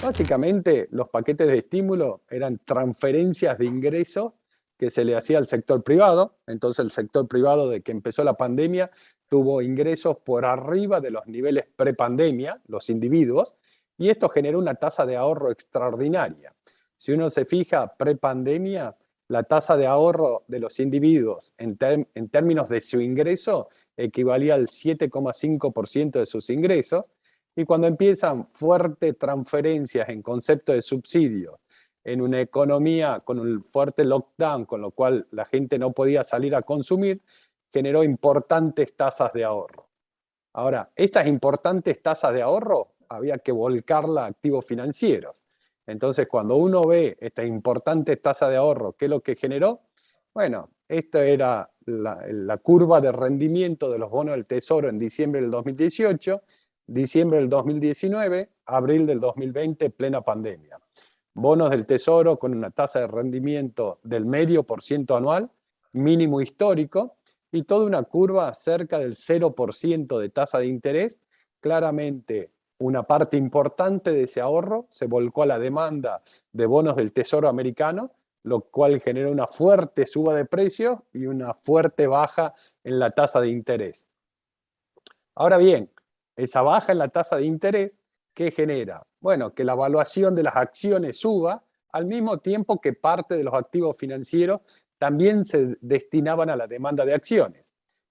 Básicamente, los paquetes de estímulo eran transferencias de ingresos que se le hacía al sector privado. Entonces, el sector privado, de que empezó la pandemia, tuvo ingresos por arriba de los niveles prepandemia, los individuos, y esto generó una tasa de ahorro extraordinaria. Si uno se fija, prepandemia, la tasa de ahorro de los individuos en términos de su ingreso equivalía al 7,5% de sus ingresos, y cuando empiezan fuertes transferencias en concepto de subsidios, en una economía con un fuerte lockdown, con lo cual la gente no podía salir a consumir, generó importantes tasas de ahorro. Ahora, estas importantes tasas de ahorro había que volcarla a activos financieros. Entonces, cuando uno ve estas importantes tasas de ahorro, ¿qué es lo que generó? Bueno, esta era la curva de rendimiento de los bonos del Tesoro en diciembre del 2018, diciembre del 2019, abril del 2020, plena pandemia. Bonos del Tesoro con una tasa de rendimiento del 0,5% anual, mínimo histórico, y toda una curva cerca del 0% de tasa de interés. Claramente, una parte importante de ese ahorro se volcó a la demanda de bonos del Tesoro americano, lo cual generó una fuerte suba de precios y una fuerte baja en la tasa de interés. Ahora bien, esa baja en la tasa de interés, ¿qué genera? Bueno, que la evaluación de las acciones suba al mismo tiempo que parte de los activos financieros también se destinaban a la demanda de acciones.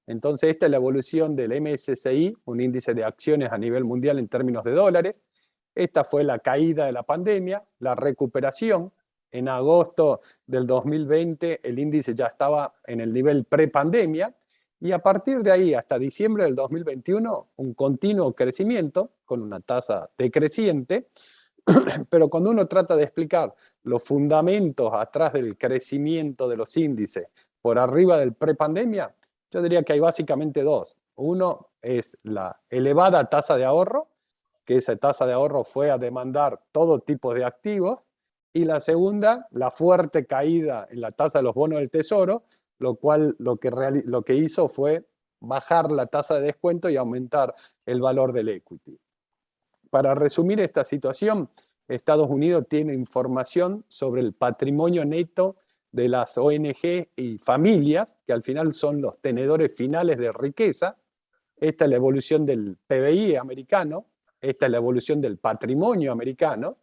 Entonces, esta es la evolución del MSCI, un índice de acciones a nivel mundial en términos de dólares. Esta fue la caída de la pandemia, la recuperación. En agosto del 2020 el índice ya estaba en el nivel prepandemia, y a partir de ahí hasta diciembre del 2021 un continuo crecimiento con una tasa decreciente. Pero cuando uno trata de explicar los fundamentos atrás del crecimiento de los índices por arriba del prepandemia, yo diría que hay básicamente dos. Uno es la elevada tasa de ahorro, que esa tasa de ahorro fue a demandar todo tipo de activos, y la segunda, la fuerte caída en la tasa de los bonos del Tesoro, lo cual lo que hizo fue bajar la tasa de descuento y aumentar el valor del equity. Para resumir esta situación, Estados Unidos tiene información sobre el patrimonio neto de las ONG y familias, que al final son los tenedores finales de riqueza. Esta es la evolución del PBI americano, esta es la evolución del patrimonio americano,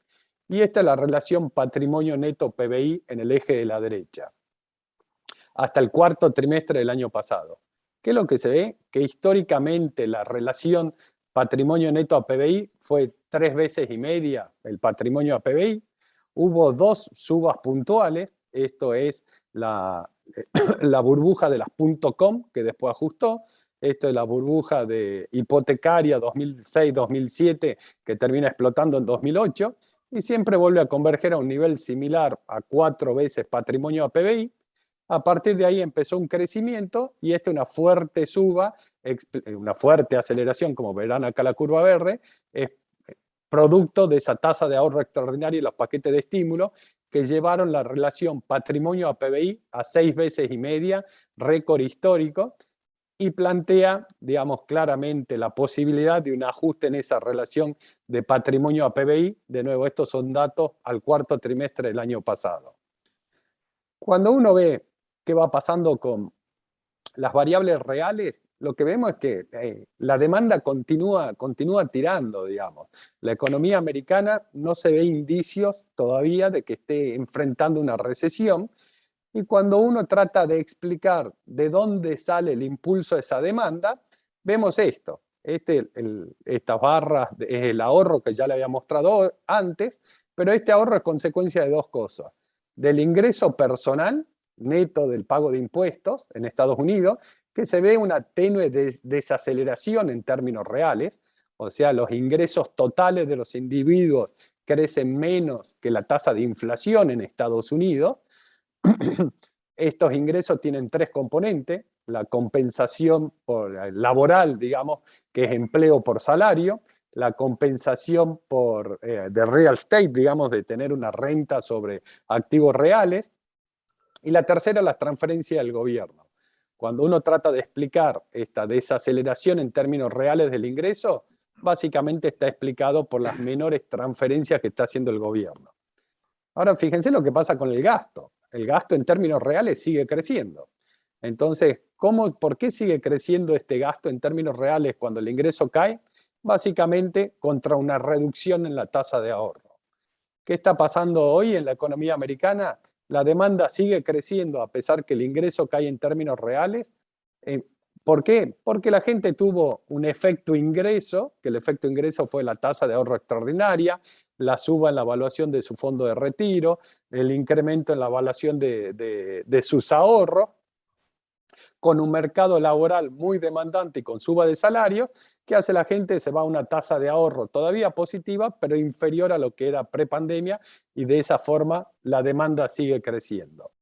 y esta es la relación patrimonio neto PBI en el eje de la derecha, hasta el cuarto trimestre del año pasado. ¿Qué es lo que se ve? Que históricamente la relación patrimonio neto a PBI fue 3,5 veces el patrimonio a PBI. Hubo dos subas puntuales, esto es la burbuja de las .com, que después ajustó, esto es la burbuja de hipotecaria 2006-2007, que termina explotando en 2008, y siempre vuelve a converger a un nivel similar a 4 veces patrimonio a PBI. A partir de ahí empezó un crecimiento, y esta es una fuerte suba, una fuerte aceleración, como verán acá la curva verde, es producto de esa tasa de ahorro extraordinaria y los paquetes de estímulo que llevaron la relación patrimonio a PBI a 6,5 veces, récord histórico, y plantea, digamos, claramente la posibilidad de un ajuste en esa relación de patrimonio a PBI. De nuevo, estos son datos al cuarto trimestre del año pasado. Cuando uno ve qué va pasando con las variables reales, lo que vemos es que la demanda continúa tirando, digamos. La economía americana no se ve indicios todavía de que esté enfrentando una recesión, y cuando uno trata de explicar de dónde sale el impulso de esa demanda, vemos esto. Estas barras es el ahorro que ya le había mostrado antes, pero este ahorro es consecuencia de dos cosas: del ingreso personal neto del pago de impuestos en Estados Unidos, que se ve una tenue desaceleración en términos reales, o sea, los ingresos totales de los individuos crecen menos que la tasa de inflación en Estados Unidos. Estos ingresos tienen tres componentes: la compensación laboral, digamos, que es empleo por salario; la compensación de real estate, digamos, de tener una renta sobre activos reales; y la tercera, las transferencias del gobierno. Cuando uno trata de explicar esta desaceleración en términos reales del ingreso, básicamente está explicado por las menores transferencias que está haciendo el gobierno. Ahora, fíjense lo que pasa con el gasto. El gasto en términos reales sigue creciendo. Entonces, ¿por qué sigue creciendo este gasto en términos reales cuando el ingreso cae? Básicamente contra una reducción en la tasa de ahorro. ¿Qué está pasando hoy en la economía americana? La demanda sigue creciendo a pesar que el ingreso cae en términos reales. ¿Por qué? Porque la gente tuvo un efecto ingreso, que el efecto ingreso fue la tasa de ahorro extraordinaria, la suba en la evaluación de su fondo de retiro, el incremento en la evaluación de sus ahorros, con un mercado laboral muy demandante y con suba de salario, ¿qué hace la gente? Se va a una tasa de ahorro todavía positiva, pero inferior a lo que era prepandemia, y de esa forma la demanda sigue creciendo.